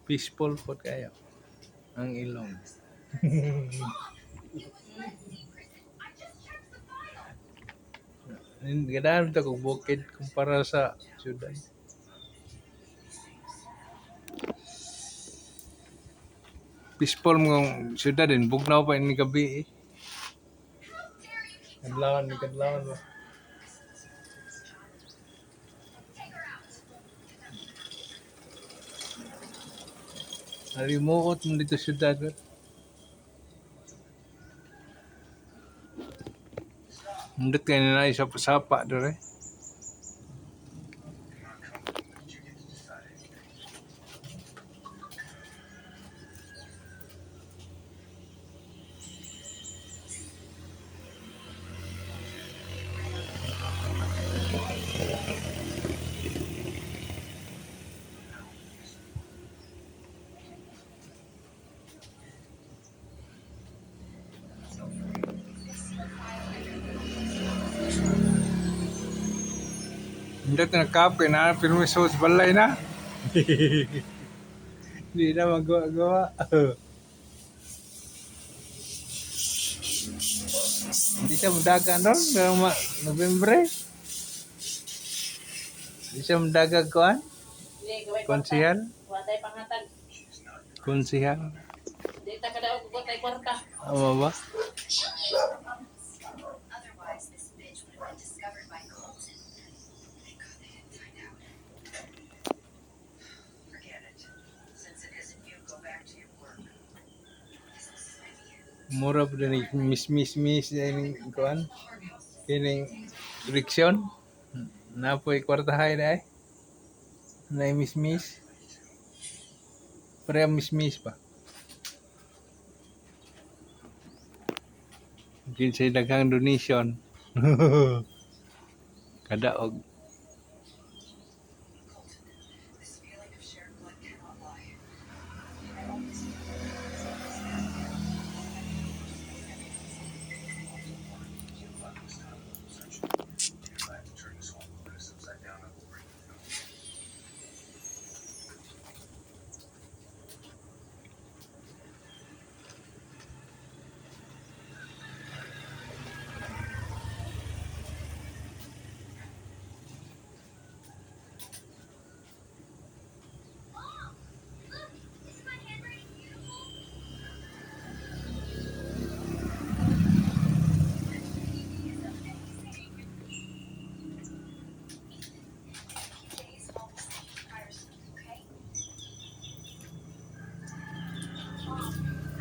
Peaceful po kayo ang ilong. Ganahan ito kung bukid kumpara sa syudad. Peaceful mong syudad din. Bugnaw pa ini gabi eh. Kadlawan ba? Nalimuot mo dito syudad. Mundot kayo na isapa-sapa doon eh. Mundot na kap kayo na permiso sa balay na. Hindi na magawa-gawa. Hindi siya madagan doon. November. Hindi siya madagan kuhan. Konsihal. Watay pangatag. Konsihal. Di ta kada og watay kwarta. Ano ba? Mura pa din miss yung kuhan. Kining direksyon. Napoy kwartahay na eh. Na miss. Pero miss pa. Mungkin sa daghang donation. Kadaog.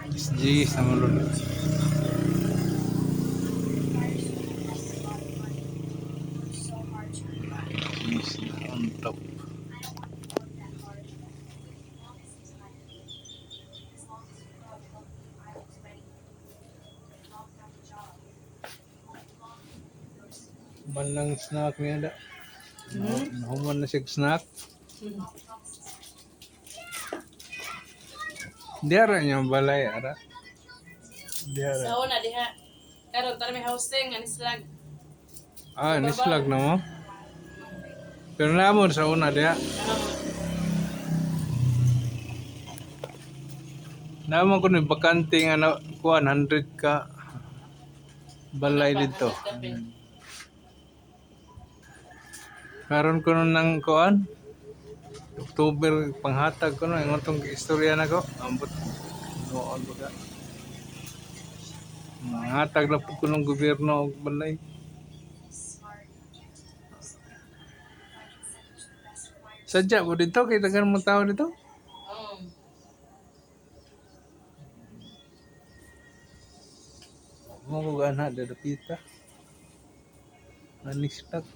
SG sama lulu. On top. Manang snack niya ada. Human na siya snack. Diara niya balay ara. Diara. Sa una diha. Karon tara may hosting ani slag. Nislag na mo. Pero naman sa una diha. Naman ko ni bakante nga na kuan 100 ka balay dito. Karon ko nang kuan October panghatag ko no ingon tong istorya nako ambot noon baga. Hatag na po ko ng gobyerno og balay. Sadya mo dito kay tagan mo tao dito. Mo ko gana dito pita. Anis tak.